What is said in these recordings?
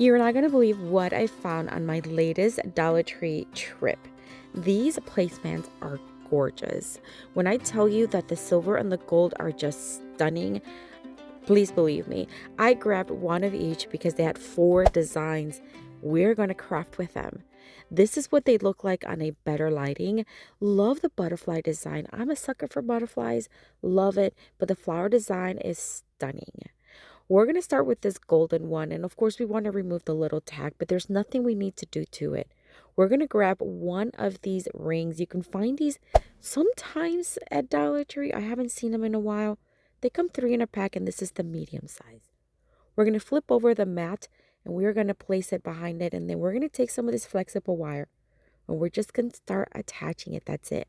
You're not going to believe what I found on my latest Dollar Tree trip. These placemats are gorgeous. When I tell you that the silver and the gold are just stunning, please believe me. I grabbed one of each because they had 4 designs. We're going to craft with them. This is what they look like on a better lighting. Love the butterfly design. I'm a sucker for butterflies. Love it. But the flower design is stunning. We're going to start with this golden one. And of course, we want to remove the little tag, but there's nothing we need to do to it. We're going to grab one of these rings. You can find these sometimes at Dollar Tree. I haven't seen them in a while. They come 3 in a pack, and this is the medium size. We're going to flip over the mat, and we're going to place it behind it. And then we're going to take some of this flexible wire, and we're just going to start attaching it. That's it.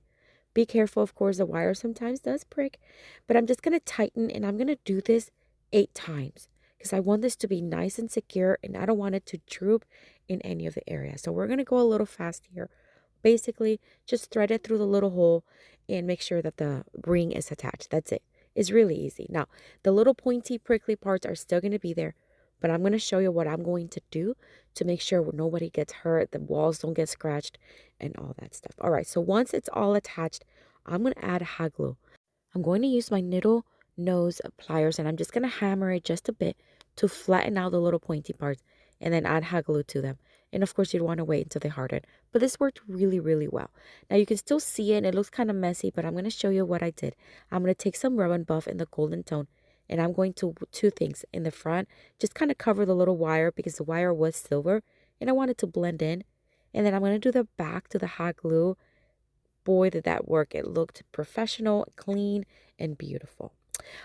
Be careful, of course, the wire sometimes does prick, but I'm just going to tighten, and I'm going to do this 8 times because I want this to be nice and secure, and I don't want it to droop in any of the areas. So we're going to go a little fast here. Basically, just thread it through the little hole and make sure that the ring is attached. That's it. It's really easy. Now, the little pointy prickly parts are still going to be there, but I'm going to show you what I'm going to do to make sure nobody gets hurt, the walls don't get scratched, and all that stuff. All right, so once it's all attached, I'm going to add hot glue. I'm going to use my needle nose pliers, and I'm just going to hammer it just a bit to flatten out the little pointy parts and then add hot glue to them. And of course, you'd want to wait until they harden. But this worked really, really well. Now you can still see it, and it looks kind of messy, but I'm going to show you what I did. I'm going to take some rub and buff in the golden tone, and I'm going to 2 things. In the front, just kind of cover the little wire because the wire was silver, and I want it to blend in. And then I'm going to do the back to the hot glue. Boy, did that work. It looked professional, clean, and beautiful.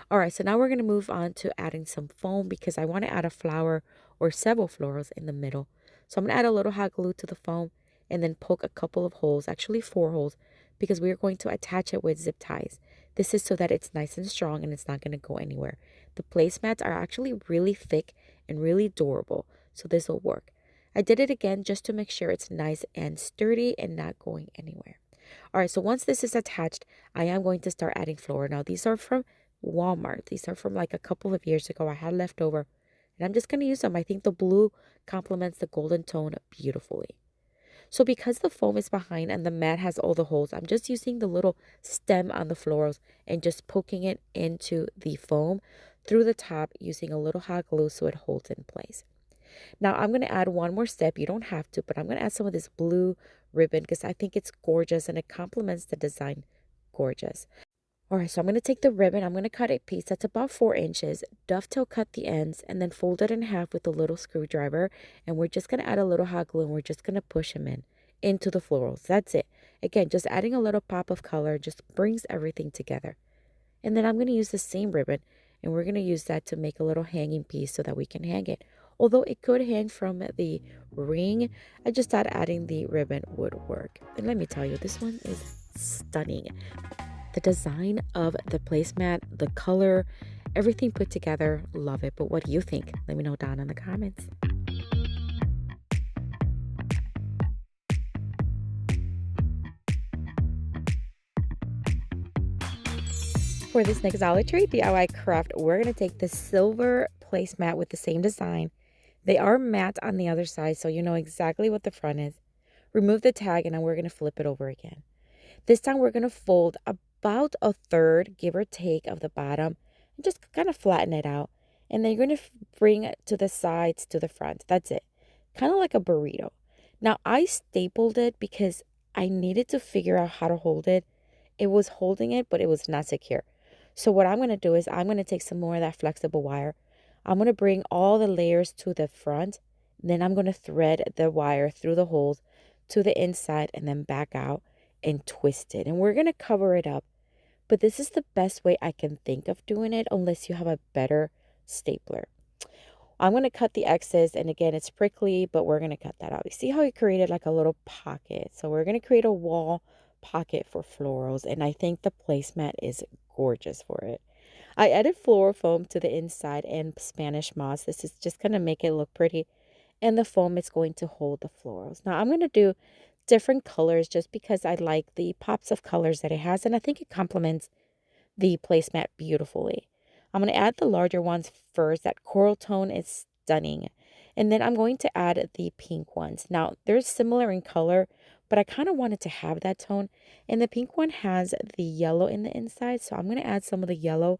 All right, so now we're going to move on to adding some foam because I want to add a flower or several florals in the middle. So I'm going to add a little hot glue to the foam and then poke a couple of holes, actually 4 holes, because we are going to attach it with zip ties. This is so that it's nice and strong and it's not going to go anywhere. The placemats are actually really thick and really durable, so this will work. I did it again just to make sure it's nice and sturdy and not going anywhere. All right, so once this is attached, I am going to start adding floral. Now, these are from Walmart. These are from like a couple of years ago. I had leftover, and I'm just going to use them. I think the blue complements the golden tone beautifully. So because the foam is behind and the mat has all the holes, I'm just using the little stem on the florals and just poking it into the foam through the top using a little hot glue so it holds in place. Now I'm going to add one more step. You don't have to, but I'm going to add some of this blue ribbon because I think it's gorgeous and it complements the design gorgeous. All right, so I'm going to take the ribbon. I'm going to cut a piece that's about 4 inches, dovetail cut the ends, and then fold it in half with a little screwdriver. And we're just going to add a little hot glue, and we're just going to push them into the florals. That's it. Again, just adding a little pop of color just brings everything together. And then I'm going to use the same ribbon, and we're going to use that to make a little hanging piece so that we can hang it. Although it could hang from the ring, I just thought adding the ribbon would work. And let me tell you, this one is stunning. The design of the placemat, the color, everything put together, love it. But what do you think? Let me know down in the comments. For this next Dollar Tree DIY craft, we're going to take the silver placemat with the same design. They are matte on the other side, so you know exactly what the front is. Remove the tag, and then we're going to flip it over again. This time we're going to fold about a third, give or take, of the bottom and just kind of flatten it out. And then you're going to bring it to the sides to the front. That's it. Kind of like a burrito. Now, I stapled it because I needed to figure out how to hold it. It was holding it, but it was not secure. So what I'm going to do is I'm going to take some more of that flexible wire. I'm going to bring all the layers to the front. Then I'm going to thread the wire through the holes to the inside and then back out and twist it. And we're going to cover it up. But this is the best way I can think of doing it unless you have a better stapler. I'm going to cut the excess, and again, it's prickly, but we're going to cut that out. You see how it created like a little pocket? So we're going to create a wall pocket for florals, and I think the placemat is gorgeous for it. I added floral foam to the inside and Spanish moss. This is just going to make it look pretty, and the foam is going to hold the florals. Now I'm going to do different colors just because I like the pops of colors that it has, and I think it complements the placemat beautifully. I'm going to add the larger ones first. That coral tone is stunning. And then I'm going to add the pink ones. Now, they're similar in color, but I kind of wanted to have that tone. And the pink one has the yellow in the inside, so I'm going to add some of the yellow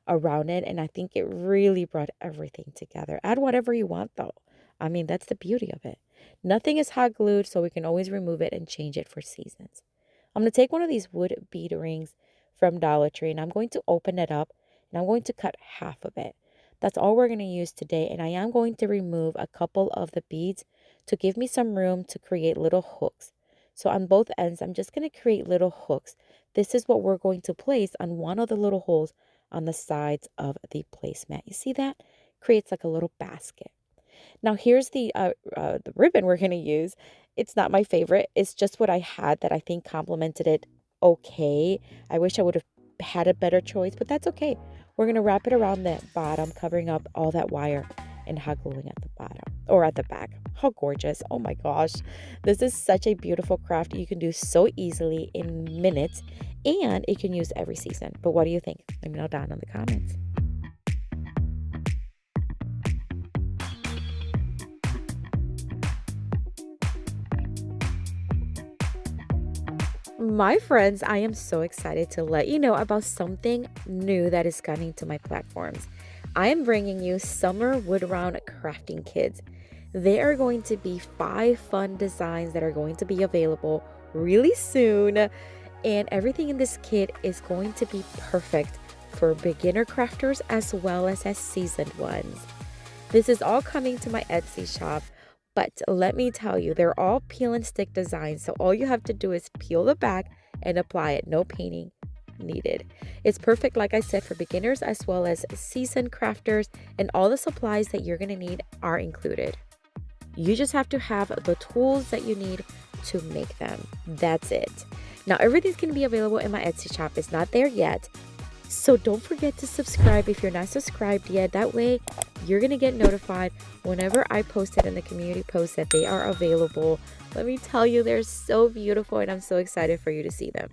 around it, and I think it really brought everything together. Add whatever you want, though. I mean, that's the beauty of it. Nothing is hot glued, so we can always remove it and change it for seasons. I'm going to take one of these wood bead rings from Dollar Tree, and I'm going to open it up, and I'm going to cut half of it. That's all we're going to use today, and I am going to remove a couple of the beads to give me some room to create little hooks. So on both ends, I'm just going to create little hooks. This is what we're going to place on one of the little holes on the sides of the placemat. You see that? Creates like a little basket. Now here's the ribbon we're going to use. It's not my favorite. It's just what I had that I think complemented it okay. I wish I would have had a better choice, but that's okay. We're going to wrap it around the bottom, covering up all that wire and hot gluing at the bottom or at the back. How gorgeous. Oh my gosh. This is such a beautiful craft you can do so easily in minutes, and it can use every season. But what do you think? Let me know down in the comments. My friends, I am so excited to let you know about something new that is coming to my platforms. I am bringing you summer wood round crafting kits. There are going to be 5 fun designs that are going to be available really soon, and everything in this kit is going to be perfect for beginner crafters as well as seasoned ones. This is all coming to my Etsy shop, but let me tell you, they're all peel and stick designs, so all you have to do is peel the back and apply it. No painting needed. It's perfect, like I said, for beginners as well as seasoned crafters, and all the supplies that you're going to need are included. You just have to have the tools that you need to make them. That's it. Now, everything's going to be available in my Etsy shop. It's not there yet, so don't forget to subscribe if you're not subscribed yet. That way, you're going to get notified whenever I post it in the community post that they are available. Let me tell you, they're so beautiful, and I'm so excited for you to see them.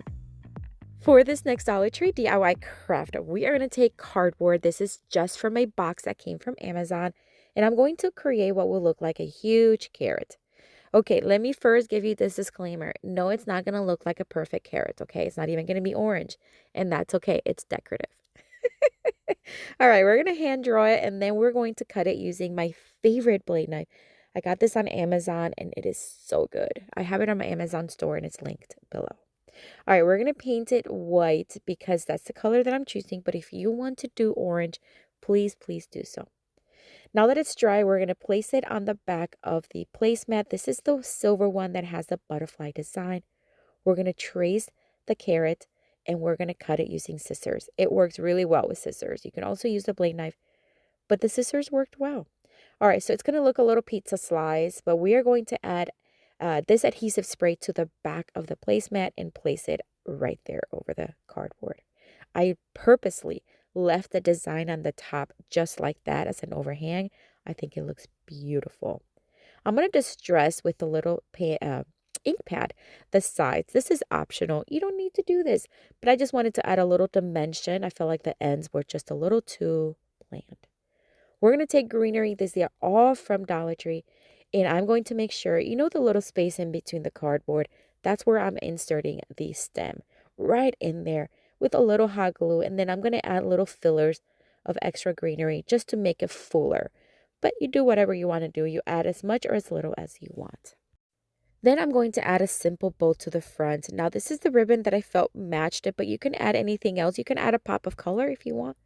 For this next Dollar Tree DIY craft, we are going to take cardboard. This is just from a box that came from Amazon, and I'm going to create what will look like a huge carrot. Okay, let me first give you this disclaimer. No, it's not going to look like a perfect carrot, okay? It's not even going to be orange, and that's okay. It's decorative. All right, we're going to hand draw it, and then we're going to cut it using my favorite blade knife. I got this on Amazon, and it is so good. I have it on my Amazon store, and it's linked below. All right, we're going to paint it white because that's the color that I'm choosing, but if you want to do orange, please do so. Now that it's dry, we're going to place it on the back of the placemat. This is the silver one that has the butterfly design. We're going to trace the carrot, and we're going to cut it using scissors. It works really well with scissors. You can also use the blade knife, but the scissors worked well. All right, so it's going to look a little pizza slice, but we are going to add this adhesive spray to the back of the placemat and place it right there over the cardboard. I purposely left the design on the top just like that as an overhang. I think it looks beautiful. I'm going to distress with the little ink pad the sides. This is optional. You don't need to do this, but I just wanted to add a little dimension. I felt like the ends were just a little too bland. We're going to take greenery. These are all from Dollar Tree, and I'm going to make sure, you know, the little space in between the cardboard, that's where I'm inserting the stem right in there with a little hot glue, and then I'm going to add little fillers of extra greenery just to make it fuller. But you do whatever you want to do. You add as much or as little as you want. Then I'm going to add a simple bow to the front. Now this is the ribbon that I felt matched it, but you can add anything else. You can add a pop of color if you want.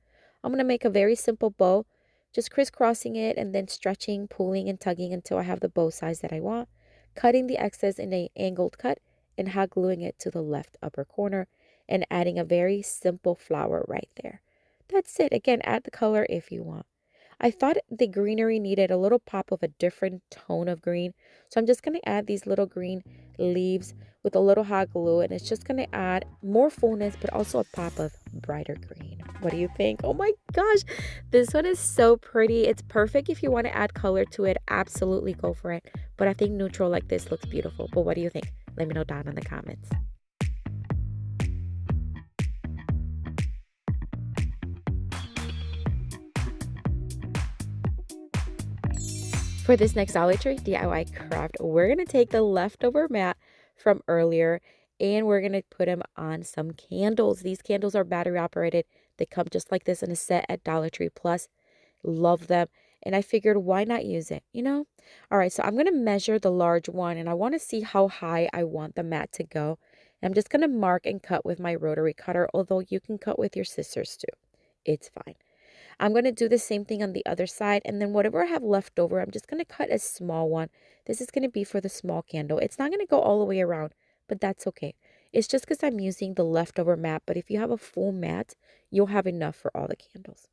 I'm going to make a very simple bow, just crisscrossing it and then stretching, pulling and tugging until I have the bow size that I want. Cutting the excess in an angled cut and hot gluing it to the left upper corner and adding a very simple flower right there. That's it. Again, add the color if you want. I thought the greenery needed a little pop of a different tone of green. So I'm just going to add these little green leaves with a little hot glue. And it's just going to add more fullness, but also a pop of brighter green. What do you think? Oh my gosh, this one is so pretty. It's perfect if you want to add color to it. Absolutely go for it. But I think neutral like this looks beautiful. But what do you think? Let me know down in the comments. For this next Dollar Tree DIY craft, we're going to take the leftover mat from earlier and we're going to put them on some candles. These candles are battery operated. They come just like this in a set at Dollar Tree Plus. Love them. And I figured, why not use it, you know? All right, so I'm going to measure the large one and I want to see how high I want the mat to go. And I'm just going to mark and cut with my rotary cutter, although you can cut with your scissors too. It's fine. I'm going to do the same thing on the other side, and then whatever I have left over, I'm just going to cut a small one. This is going to be for the small candle. It's not going to go all the way around, but that's okay. It's just because I'm using the leftover mat, but if you have a full mat, you'll have enough for all the candles.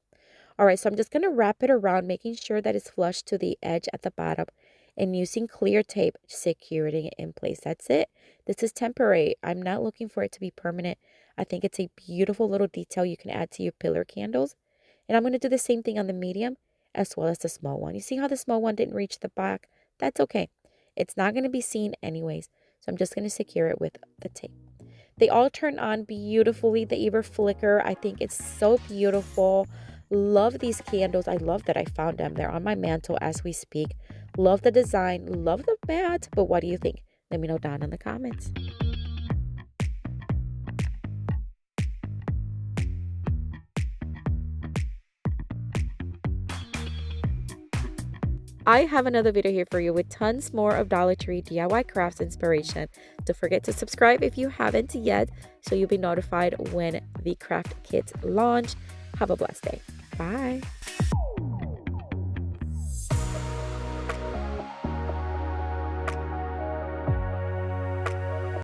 All right, so I'm just going to wrap it around, making sure that it's flush to the edge at the bottom, and using clear tape, securing it in place. That's it. This is temporary. I'm not looking for it to be permanent. I think it's a beautiful little detail you can add to your pillar candles. And I'm going to do the same thing on the medium as well as the small one. You see how the small one didn't reach the back? That's okay. It's not going to be seen anyways. So I'm just going to secure it with the tape. They all turn on beautifully. They even flicker. I think it's so beautiful. Love these candles. I love that I found them. They're on my mantle as we speak. Love the design. Love the mat. But what do you think? Let me know down in the comments. I have another video here for you with tons more of Dollar Tree DIY crafts inspiration. Don't forget to subscribe if you haven't yet, so you'll be notified when the craft kits launch. Have a blessed day. Bye.